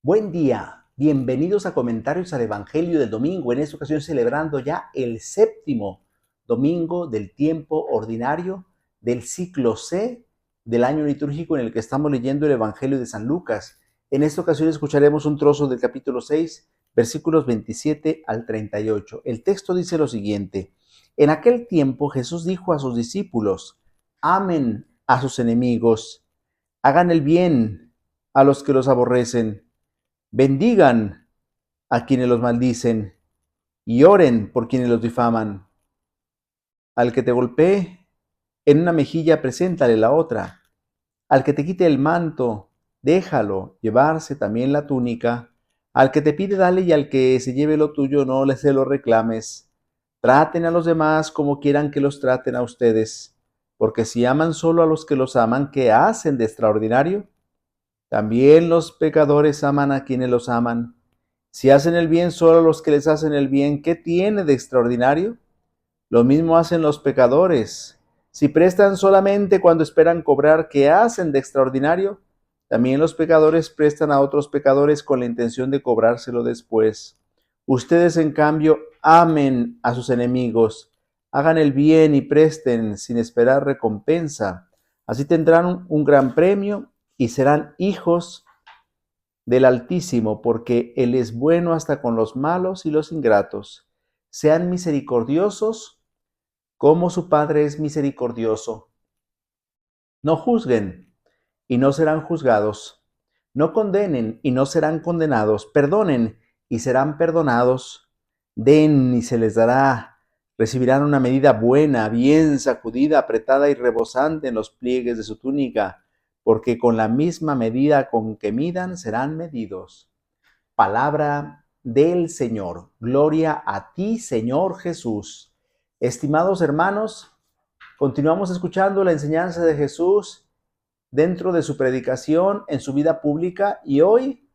Buen día, bienvenidos a Comentarios al Evangelio del Domingo, en esta ocasión celebrando ya el séptimo domingo del tiempo ordinario del ciclo C del año litúrgico en el que estamos leyendo el Evangelio de San Lucas. En esta ocasión escucharemos un trozo del capítulo 6, versículos 27 al 38. El texto dice lo siguiente: En aquel tiempo Jesús dijo a sus discípulos: amen a sus enemigos, hagan el bien a los que los aborrecen, bendigan a quienes los maldicen y oren por quienes los difaman. Al que te golpee en una mejilla, preséntale la otra. Al que te quite el manto, déjalo llevarse también la túnica. Al que te pide, dale, y al que se lleve lo tuyo, no se lo reclames. Traten a los demás como quieran que los traten a ustedes, porque si aman solo a los que los aman, ¿qué hacen de extraordinario? También los pecadores aman a quienes los aman. Si hacen el bien solo a los que les hacen el bien, ¿qué tiene de extraordinario? Lo mismo hacen los pecadores. Si prestan solamente cuando esperan cobrar, ¿qué hacen de extraordinario? También los pecadores prestan a otros pecadores con la intención de cobrárselo después. Ustedes, en cambio, amen a sus enemigos, hagan el bien y presten sin esperar recompensa. Así tendrán un gran premio y serán hijos del Altísimo, porque Él es bueno hasta con los malos y los ingratos. Sean misericordiosos como su Padre es misericordioso. No juzguen y no serán juzgados. No condenen y no serán condenados. Perdonen y serán perdonados. Den y se les dará. Recibirán una medida buena, bien sacudida, apretada y rebosante en los pliegues de su túnica, porque con la misma medida con que midan serán medidos. Palabra del Señor. Gloria a ti, Señor Jesús. Estimados hermanos, continuamos escuchando la enseñanza de Jesús dentro de su predicación en su vida pública, y hoy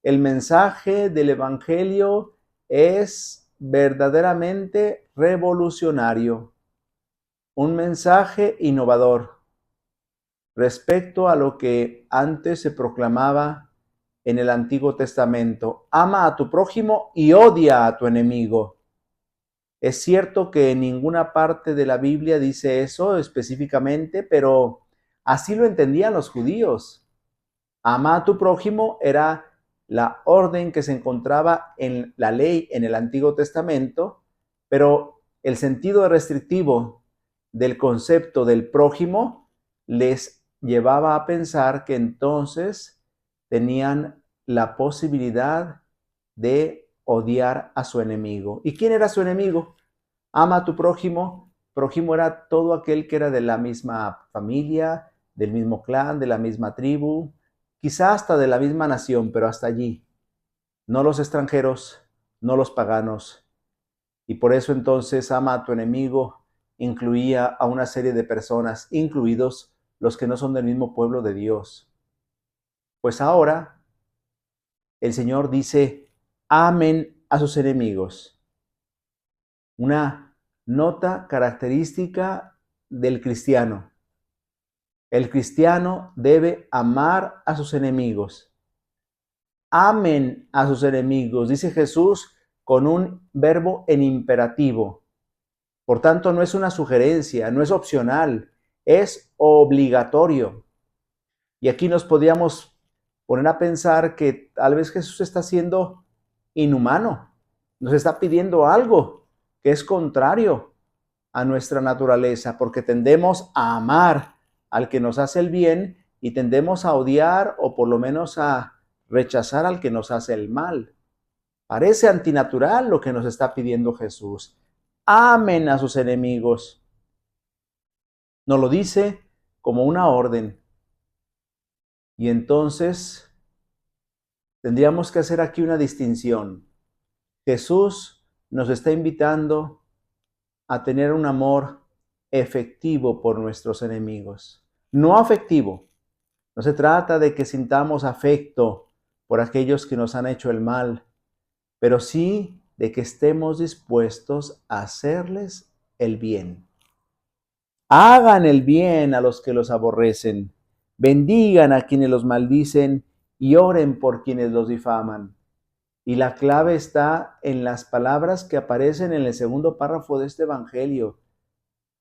el mensaje del Evangelio es verdaderamente revolucionario, un mensaje innovador respecto a lo que antes se proclamaba en el Antiguo Testamento. Ama a tu prójimo y odia a tu enemigo. Es cierto que en ninguna parte de la Biblia dice eso específicamente, pero así lo entendían los judíos. Ama a tu prójimo era la orden que se encontraba en la ley en el Antiguo Testamento, pero el sentido restrictivo del concepto del prójimo les llevaba a pensar que entonces tenían la posibilidad de odiar a su enemigo. ¿Y quién era su enemigo? Ama a tu prójimo. Prójimo era todo aquel que era de la misma familia, del mismo clan, de la misma tribu, quizá hasta de la misma nación, pero hasta allí. No los extranjeros, no los paganos. Y por eso entonces ama a tu enemigo incluía a una serie de personas, incluidos los que no son del mismo pueblo de Dios. Pues ahora el Señor dice: amen a sus enemigos. Una nota característica del cristiano. El cristiano debe amar a sus enemigos. Amen a sus enemigos, dice Jesús con un verbo en imperativo. Por tanto, no es una sugerencia, no es opcional, es obligatorio. Y aquí nos podríamos poner a pensar que tal vez Jesús está siendo inhumano, nos está pidiendo algo que es contrario a nuestra naturaleza, porque tendemos a amar al que nos hace el bien y tendemos a odiar o por lo menos a rechazar al que nos hace el mal. Parece antinatural lo que nos está pidiendo Jesús. Amen a sus enemigos. Nos lo dice como una orden. Y entonces tendríamos que hacer aquí una distinción. Jesús nos está invitando a tener un amor efectivo por nuestros enemigos, no afectivo. No se trata de que sintamos afecto por aquellos que nos han hecho el mal, pero sí de que estemos dispuestos a hacerles el bien. Hagan el bien a los que los aborrecen, bendigan a quienes los maldicen y oren por quienes los difaman. Y la clave está en las palabras que aparecen en el segundo párrafo de este evangelio.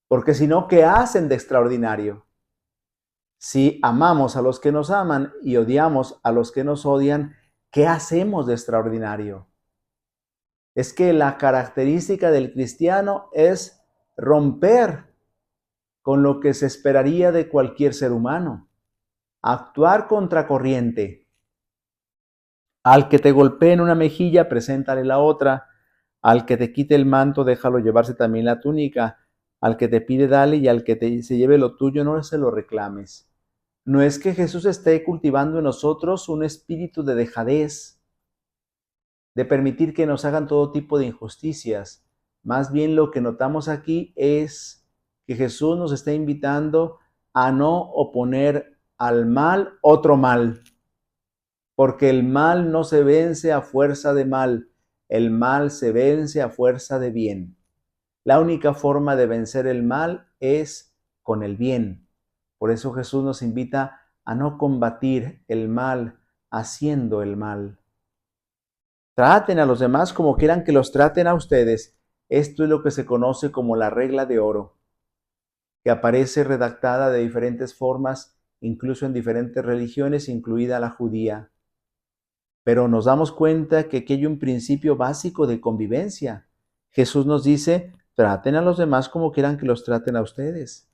Porque si no, ¿qué hacen de extraordinario? Si amamos a los que nos aman y odiamos a los que nos odian, ¿qué hacemos de extraordinario? Es que la característica del cristiano es romper con lo que se esperaría de cualquier ser humano, actuar contracorriente. Al que te golpee en una mejilla, preséntale la otra. Al que te quite el manto, déjalo llevarse también la túnica. Al que te pide, dale, y al que se lleve lo tuyo, no se lo reclames. No es que Jesús esté cultivando en nosotros un espíritu de dejadez, de permitir que nos hagan todo tipo de injusticias. Más bien lo que notamos aquí es que Jesús nos está invitando a no oponer al mal otro mal, porque el mal no se vence a fuerza de mal, el mal se vence a fuerza de bien. La única forma de vencer el mal es con el bien. Por eso Jesús nos invita a no combatir el mal haciendo el mal. Traten a los demás como quieran que los traten a ustedes. Esto es lo que se conoce como la regla de oro, que aparece redactada de diferentes formas, incluso en diferentes religiones, incluida la judía. Pero nos damos cuenta que aquí hay un principio básico de convivencia. Jesús nos dice, traten a los demás como quieran que los traten a ustedes.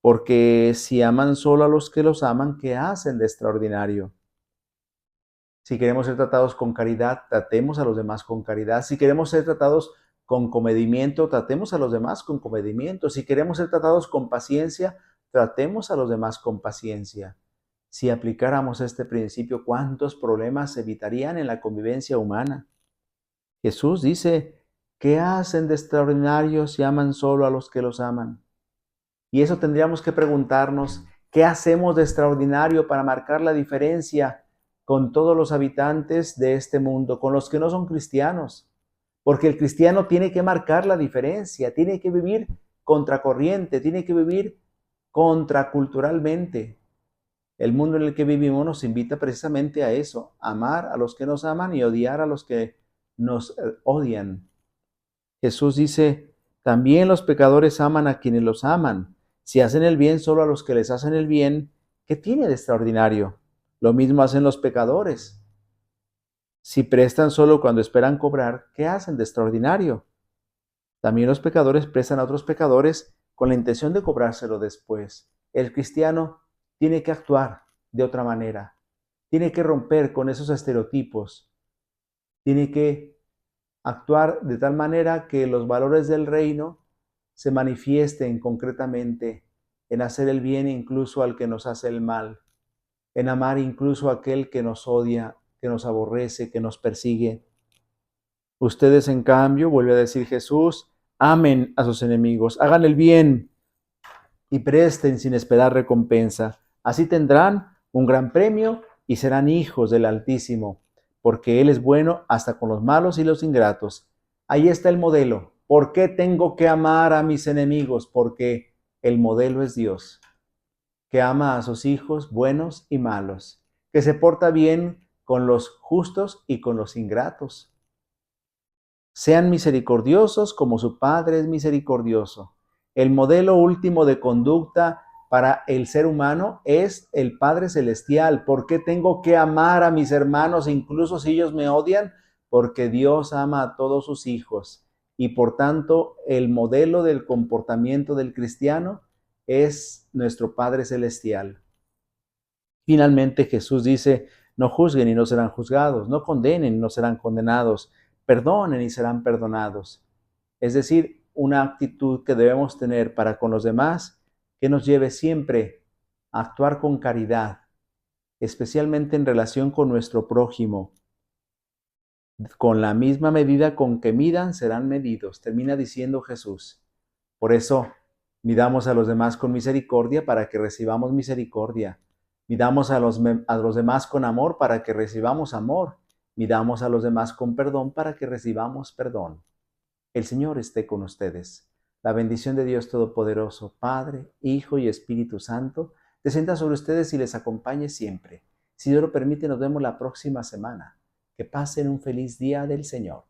Porque si aman solo a los que los aman, ¿qué hacen de extraordinario? Si queremos ser tratados con caridad, tratemos a los demás con caridad. Si queremos ser tratados con comedimiento, tratemos a los demás con comedimiento. Si queremos ser tratados con paciencia, tratemos a los demás con paciencia. Si aplicáramos este principio, ¿cuántos problemas se evitarían en la convivencia humana? Jesús dice, ¿qué hacen de extraordinario si aman solo a los que los aman? Y eso tendríamos que preguntarnos, ¿qué hacemos de extraordinario para marcar la diferencia con todos los habitantes de este mundo, con los que no son cristianos? Porque el cristiano tiene que marcar la diferencia, tiene que vivir contracorriente, tiene que vivir contraculturalmente. El mundo en el que vivimos nos invita precisamente a eso, amar a los que nos aman y odiar a los que nos odian. Jesús dice, también los pecadores aman a quienes los aman. Si hacen el bien solo a los que les hacen el bien, ¿qué tiene de extraordinario? Lo mismo hacen los pecadores. Si prestan solo cuando esperan cobrar, ¿qué hacen de extraordinario? También los pecadores prestan a otros pecadores con la intención de cobrárselo después. El cristiano tiene que actuar de otra manera, tiene que romper con esos estereotipos, tiene que actuar de tal manera que los valores del reino se manifiesten concretamente en hacer el bien incluso al que nos hace el mal, en amar incluso a aquel que nos odia, que nos aborrece, que nos persigue. Ustedes, en cambio, vuelve a decir Jesús, amen a sus enemigos, hagan el bien y presten sin esperar recompensa. Así tendrán un gran premio y serán hijos del Altísimo, porque Él es bueno hasta con los malos y los ingratos. Ahí está el modelo. ¿Por qué tengo que amar a mis enemigos? Porque el modelo es Dios, que ama a sus hijos buenos y malos, que se porta bien con los justos y con los ingratos. Sean misericordiosos como su Padre es misericordioso. El modelo último de conducta para el ser humano es el Padre Celestial. ¿Por qué tengo que amar a mis hermanos incluso si ellos me odian? Porque Dios ama a todos sus hijos. Y por tanto, el modelo del comportamiento del cristiano es nuestro Padre Celestial. Finalmente Jesús dice, no juzguen y no serán juzgados, no condenen y no serán condenados, perdonen y serán perdonados. Es decir, una actitud que debemos tener para con los demás que nos lleve siempre a actuar con caridad, especialmente en relación con nuestro prójimo. Con la misma medida con que midan, serán medidos, termina diciendo Jesús. Por eso, midamos a los demás con misericordia para que recibamos misericordia. Midamos a los demás con amor para que recibamos amor. Midamos a los demás con perdón para que recibamos perdón. El Señor esté con ustedes. La bendición de Dios Todopoderoso, Padre, Hijo y Espíritu Santo, descienda sobre ustedes y les acompañe siempre. Si Dios lo permite, nos vemos la próxima semana. Que pasen un feliz día del Señor.